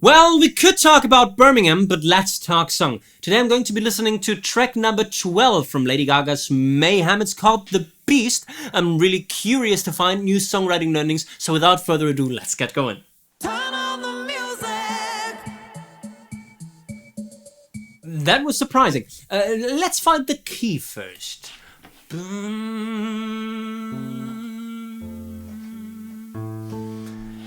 Well, we could talk about Birmingham, but let's talk song. Today I'm going to be listening to track number 12 from Lady Gaga's Mayhem. It's called The Beast. I'm really curious to find new songwriting learnings, so without further ado, let's get going. Turn on the music. That was surprising. Let's find the key first.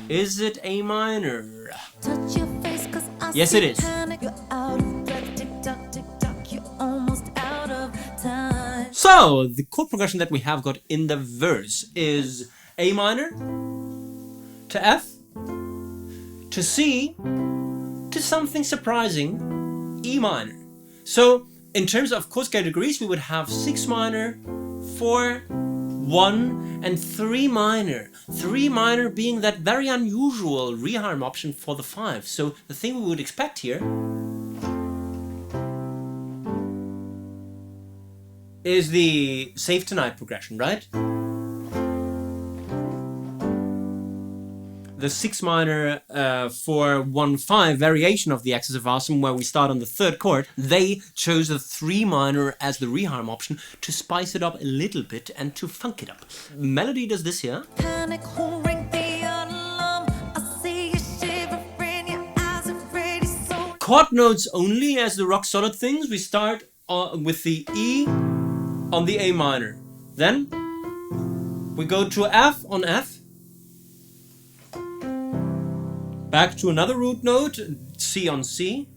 Is it A minor? Touch your face 'cause I Yes, see it is. panic. You're out of breath. Tick tock, tick tock. You're almost out of time. So, the chord progression that we have got in the verse is A minor to F to C to something surprising, E minor. So, in terms of chord scale degrees, we would have 6 minor, 4, 1, and 3 minor. 3 minor being that very unusual reharm option for the 5. So, the thing we would expect here is the Save Tonight progression, right? The 6 minor 4 1 5 variation of the Axis of Awesome, where we start on the 3rd chord, they chose the 3 minor as the reharm option to spice it up a little bit and to funk it up. Melody does this here. Panic, who ring the alarm? I see you shivering, your eyes are ready, so Chord notes only as the rock solid things. We start with the E on the A minor. Then we go to F on F. Back to another root note, C on C.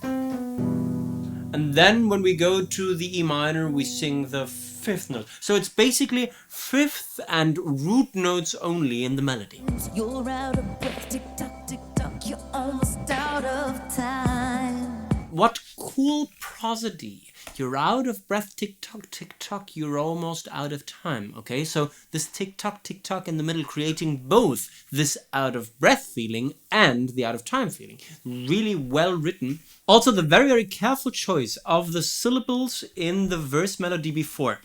And then when we go to the E minor, we sing the 5th note. So it's basically 5th and root notes only in the melody. you're out of breath. Tick tock, tick tock. You're almost out of time. What cool prosody. You're out of breath, tick tock, you're almost out of time. Okay, so this tick tock in the middle, creating both this out of breath feeling and the out of time feeling. Really well written. Also, the very, very careful choice of the syllables in the verse melody before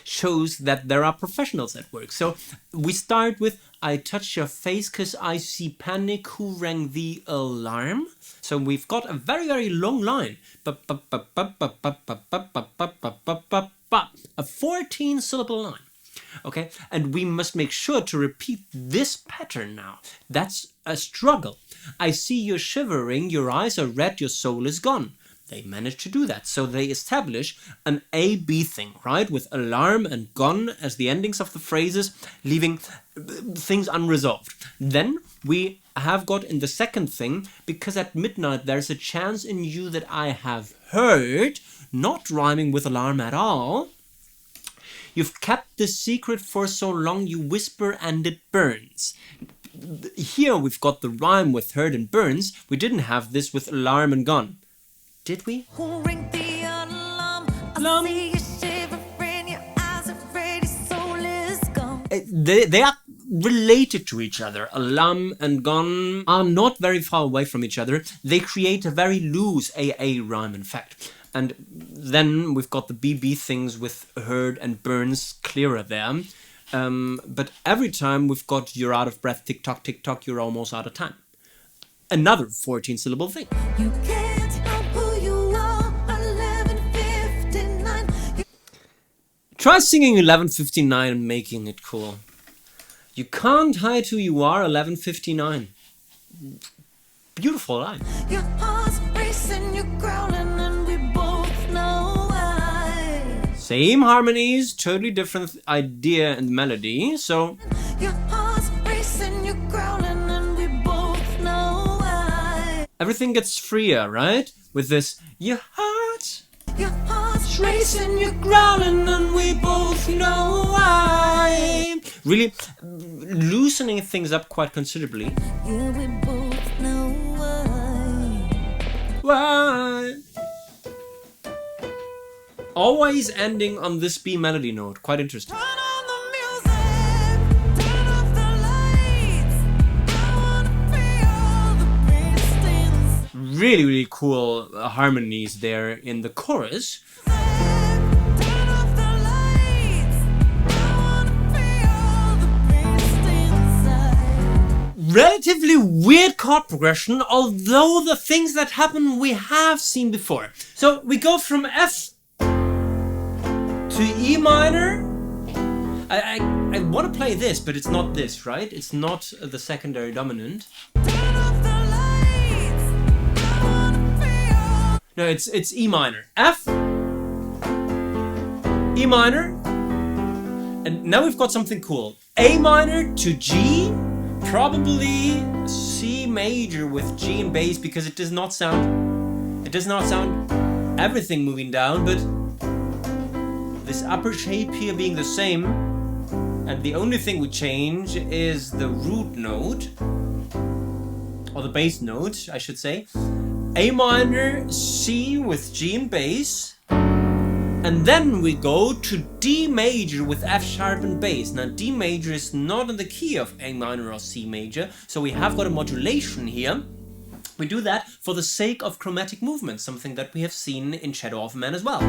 shows that there are professionals at work. So we start with I touch your face 'cause I see panic, who rang the alarm? So we've got a very, very long line. A 14 syllable line. Okay, and we must make sure to repeat this pattern now. That's a struggle. I see you shivering, your eyes are red, your soul is gone. They managed to do that. So they establish an A-B thing, right? With alarm and gone as the endings of the phrases, leaving things unresolved. Then we have got in the second thing, because at midnight there's a chance in you that I have heard, not rhyming with alarm at all. You've kept the secret for so long, you whisper and it burns. Here we've got the rhyme with heard and burns. We didn't have this with alarm and gone. Did we? Who ring the alarm? Alarm. I see you shivering, your eyes are ready, soul is gone. They are related to each other. Alarm and gone are not very far away from each other. They create a very loose AA rhyme, in fact. And then we've got the BB things with heard and burns clearer there. But every time we've got you're out of breath, tick tock, you're almost out of time. Another 14 syllable thing. You can't help who you are, 11:59. Try singing 11:59 and making it cool. You can't hide who you are, 11:59. Beautiful line. Your heart's racing, you're growling, and we both know why. Same harmonies, totally different idea and melody. So Your heart's racing, you're growling, and we both know why. everything gets freer, right? With this, your heart Your heart's racing, you're growling, and we both know why. Really loosening things up quite considerably. yeah, we both know why. Why? Always ending on this B melody note. Quite interesting. Turn on the music, turn off the lights. I wanna feel the beat stings. Really, really cool harmonies there in the chorus. Turn off the lights. I wanna feel the beat inside. relatively weird chord progression, although the things that happen we have seen before. So we go from F to E minor. I want to play this, but it's not this, right? It's not the secondary dominant. No, it's E minor. F, E minor, and now we've got something cool. A minor to G, probably C major with G and bass, because it does not sound everything moving down, but this upper shape here being the same, and the only thing we change is the root note, or the bass note, I should say. A minor, C with G and bass, and then we go to D major with F sharp and bass. Now D major is not in the key of A minor or C major, so we have got a modulation here. We do that for the sake of chromatic movement, something that we have seen in Shadow of Man as well.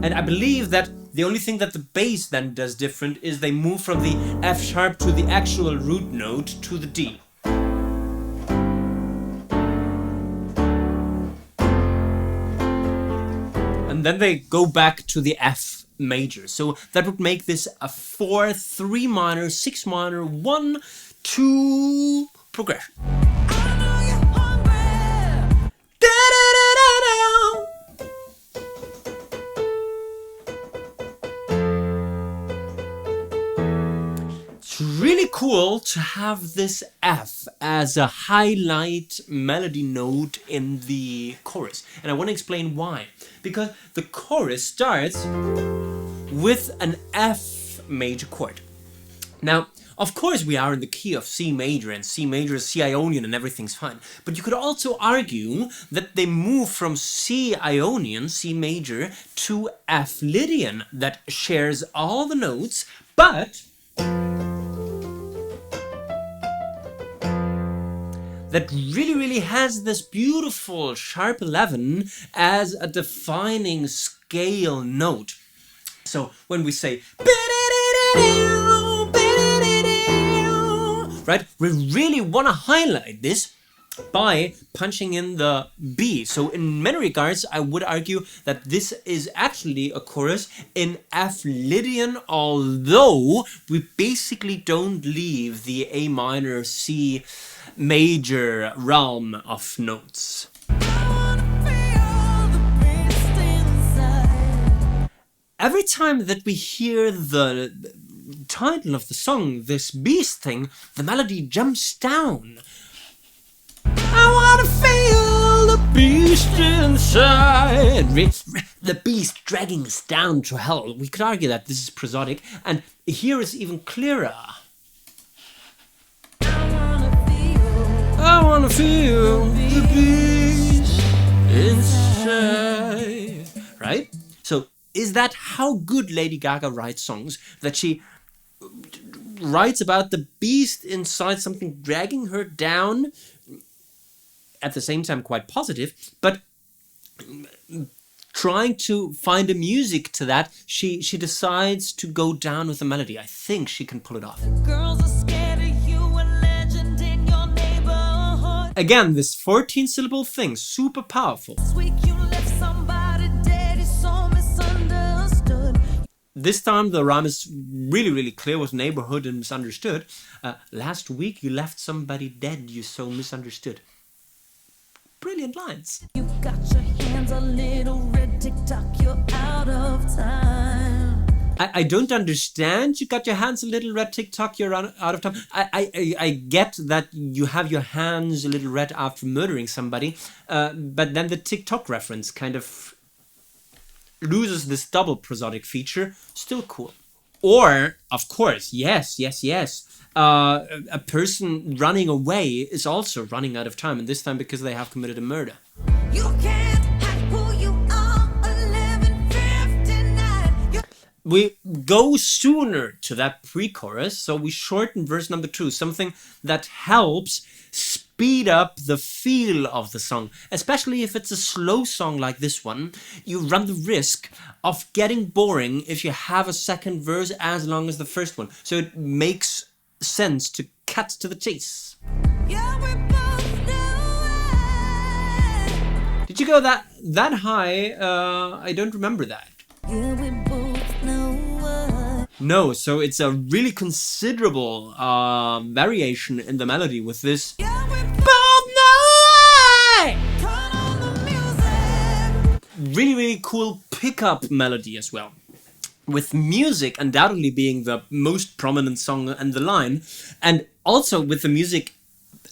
And I believe that the only thing that the bass then does different is they move from the F sharp to the actual root note to the D. And then they go back to the F major. So that would make this a 4, 3 minor, 6 minor, 1, 2 progression. It's really cool to have this F as a highlight melody note in the chorus. And I want to explain why. Because the chorus starts with an F major chord. Now, of course we are in the key of C major, and C major is C Ionian and everything's fine. But you could also argue that they move from C Ionian, C major, to F Lydian that shares all the notes, but that really has this beautiful sharp 11 as a defining scale note. So when we say right, we really want to highlight this by punching in the B. So in many regards, I would argue that this is actually a chorus in F Lydian, although we basically don't leave the A minor, C major realm of notes. Every time that we hear the title of the song, this beast thing, the melody jumps down. I wanna feel the beast inside. The beast dragging us down to hell. We could argue that this is prosodic, and here is even clearer. I wanna feel the beast inside. Right? So, is that how good Lady Gaga writes songs? That she writes about the beast inside, something dragging her down, at the same time quite positive, but trying to find a music to that, she decides to go down with the melody. I think she can pull it off. Girls are scared of you, a legend in your neighborhood. Again, this 14 syllable thing, super powerful. This week you left somebody dead, it's so misunderstood. This time the rhyme is really clear with neighborhood and misunderstood. Last week you left somebody dead, you so misunderstood. Brilliant lines. You got your hands a little red, tick-tock, you're out of time. I don't understand. You got your hands a little red, tick-tock, you're out of time. I get that you have your hands a little red after murdering somebody, but then the tick-tock reference kind of loses this double prosodic feature. Still cool. Or, of course, yes. A person running away is also running out of time, and this time because they have committed a murder. You can't hide who you are, 11:59. We go sooner to that pre-chorus, so we shorten verse number 2, something that helps speed up the feel of the song. Especially if it's a slow song like this one, you run the risk of getting boring if you have a second verse as long as the first one. So it makes sense to cut to the chase. Yeah, we both know it. Did you go that high? I don't remember that. Yeah, we both know it. No, so it's a really considerable variation in the melody with this. Yeah, we Both know it! turn on the music. Really, really cool pickup melody as well. With music undoubtedly being the most prominent song in the line, and also with the music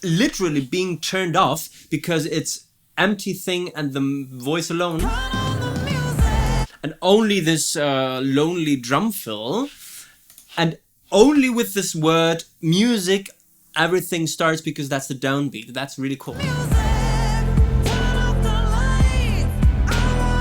literally being turned off because it's empty thing and the voice alone. Turn on the music. And only this lonely drum fill, and only with this word music everything starts because that's the downbeat. That's really cool. Music. Turn off the lights. I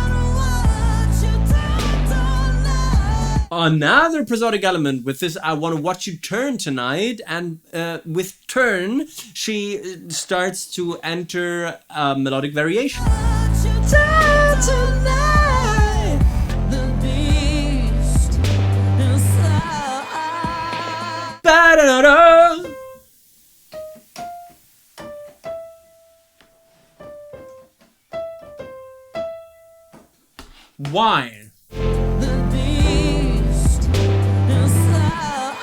wanna watch you turn tonight. Another prosodic element with this I want to watch you turn tonight, and with turn she starts to enter a melodic variation. Watch you turn tonight. The beast inside. Ba-da-da-da. Why? The beast inside.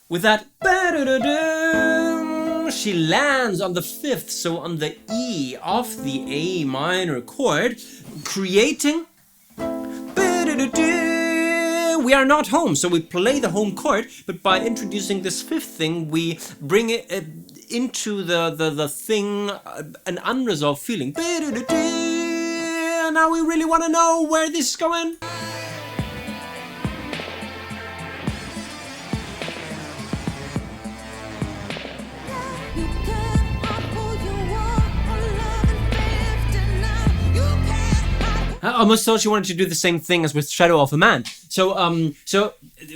With that ba-da-da-da, she lands on the fifth, so on the E of the A minor chord, creating ba-da-da-da. We are not home, so we play the home chord, but by introducing this fifth thing, we bring it into the thing, an unresolved feeling. Ba-da-da-da. Now we really want to know where this is going. You can't hide who you are. 11:59. You can't hide. I almost thought she wanted to do the same thing as with Shadow of a Man. So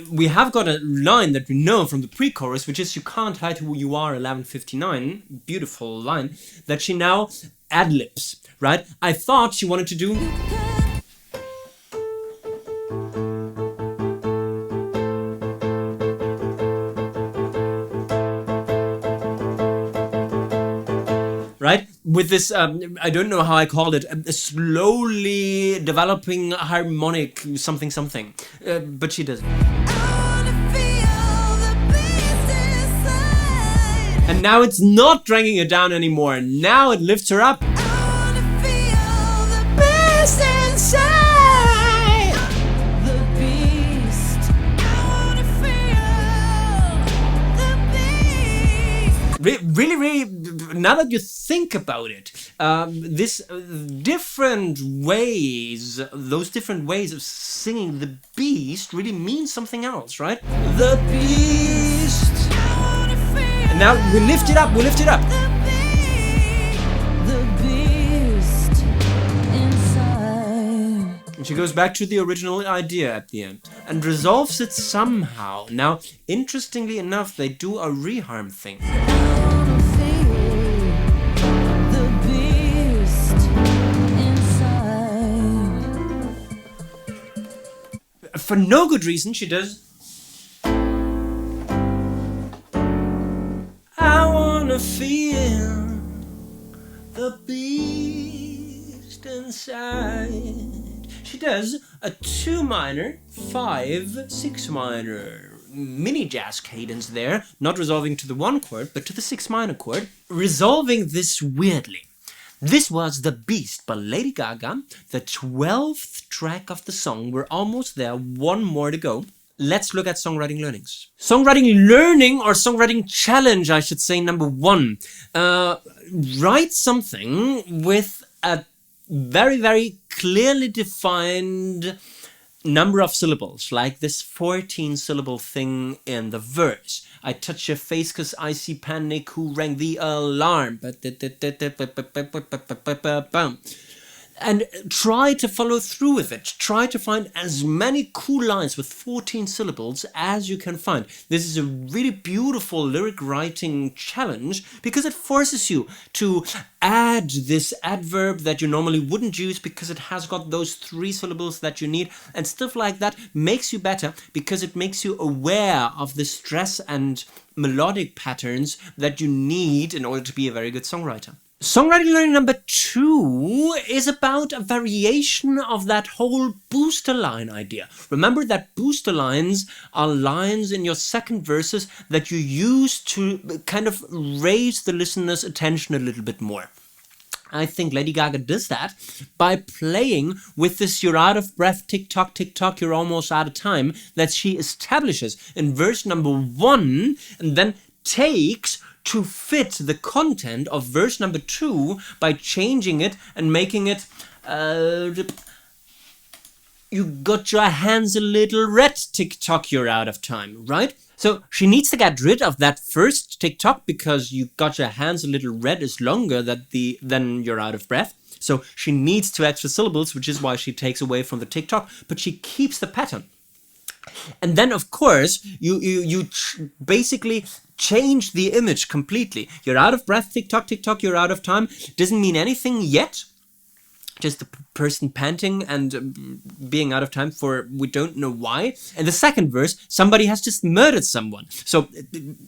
we have got a line that we know from the pre-chorus, which is "You can't hide who you are." 11:59, beautiful line that she now ad-libs. Right? I thought she wanted to do. Right? With this, I don't know how I called it, a slowly developing harmonic something something. But she doesn't. I wanna feel the beast inside. And now it's not dragging her down anymore. Now it lifts her up. I wanna feel the beast inside. The beast. I wanna feel the beast. Really, really, now that you think about it, this different ways, those different ways of singing the beast really means something else, right? The beast. I wanna feel And now we lift it up, we lift it up. the beast inside. And she goes back to the original idea at the end and resolves it somehow. Now, interestingly enough, they do a reharm thing. I wanna feel the beast inside. For no good reason, she does. I wanna feel the beast inside. She does a 2 minor, 5, 6 minor mini jazz cadence there, not resolving to the 1 chord, but to the 6 minor chord, resolving this weirdly. This was The Beast by Lady Gaga, the 12th track of the song. We're almost there, one more to go. Let's look at songwriting learnings. Songwriting learning, or songwriting challenge, I should say, number 1. Write something with a very, very clearly defined number of syllables, like this 14 syllable thing in the verse. I touch your face cause I see panic, who rang the alarm. And try to follow through with it. Try to find as many cool lines with 14 syllables as you can find. This is a really beautiful lyric writing challenge because it forces you to add this adverb that you normally wouldn't use because it has got those 3 syllables that you need, and stuff like that makes you better because it makes you aware of the stress and melodic patterns that you need in order to be a very good songwriter. Songwriting learning number 2 is about a variation of that whole booster line idea. Remember that booster lines are lines in your second verses that you use to kind of raise the listener's attention a little bit more. I think Lady Gaga does that by playing with this "you're out of breath, tick tock, you're almost out of time" that she establishes in verse number 1 and then takes to fit the content of verse number 2 by changing it and making it "you got your hands a little red, tick-tock, you're out of time," right? So she needs to get rid of that first tick-tock because "you got your hands a little red" is longer than "you're out of breath." So she needs 2 extra syllables, which is why she takes away from the tick-tock, but she keeps the pattern. And then, of course, you basically change the image completely. "You're out of breath, tick-tock, you're out of time" doesn't mean anything yet. Just the person panting and being out of time for we don't know why. And the second verse, somebody has just murdered someone. So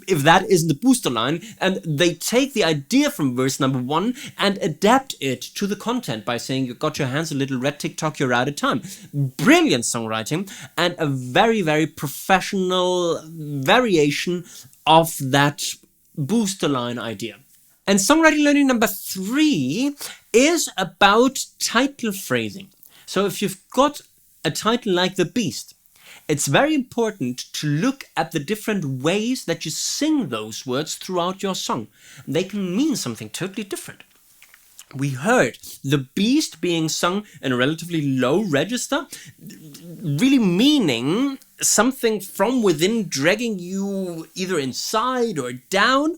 if that isn't the booster line, and they take the idea from verse number 1 and adapt it to the content by saying "you got your hands a little red, tick-tock, you're out of time." Brilliant songwriting and a very, very professional variation of that booster line idea. And songwriting learning number 3 is about title phrasing. So if you've got a title like The Beast, it's very important to look at the different ways that you sing those words throughout your song. They can mean something totally different. We heard the beast being sung in a relatively low register, really meaning something from within dragging you either inside or down.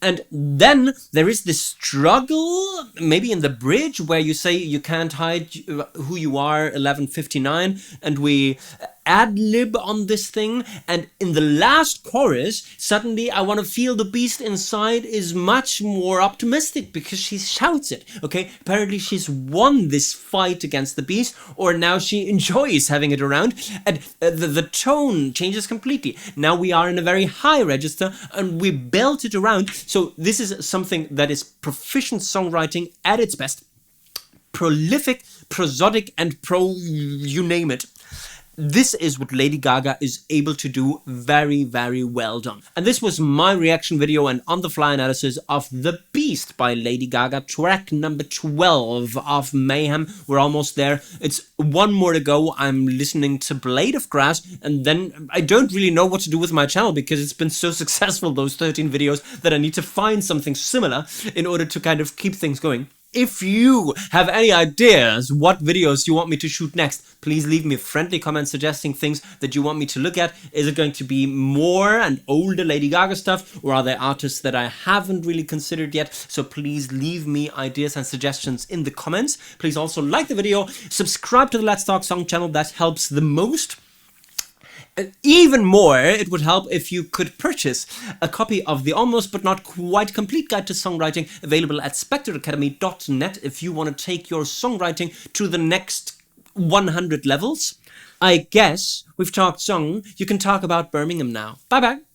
And then there is this struggle, maybe in the bridge, where you say "you can't hide who you are, 11:59, and we ad-lib on this thing. And in the last chorus, suddenly "I want to feel the beast inside" is much more optimistic because she shouts it. Okay, apparently she's won this fight against the beast, or now she enjoys having it around, and the tone changes completely. Now we are in a very high register and we belt it around. So this is something that is proficient songwriting at its best. Prolific, prosodic, and you name it. This is what Lady Gaga is able to do very, very well done. And this was my reaction video and on-the-fly analysis of The Beast by Lady Gaga, track number 12 of Mayhem. We're almost there. It's one more to go. I'm listening to Blade of Grass, and then I don't really know what to do with my channel because it's been so successful, those 13 videos, that I need to find something similar in order to kind of keep things going. If you have any ideas what videos you want me to shoot next, please leave me a friendly comment suggesting things that you want me to look at. Is it going to be more and older Lady Gaga stuff, or are there artists that I haven't really considered yet? So please leave me ideas and suggestions in the comments. Please also like the video, subscribe to the Let's Talk Song channel, that helps the most. Even more, it would help if you could purchase a copy of the almost but not quite complete guide to songwriting, available at spectreacademy.net if you want to take your songwriting to the next 100 levels. I guess we've talked song. You can talk about Birmingham now. Bye bye.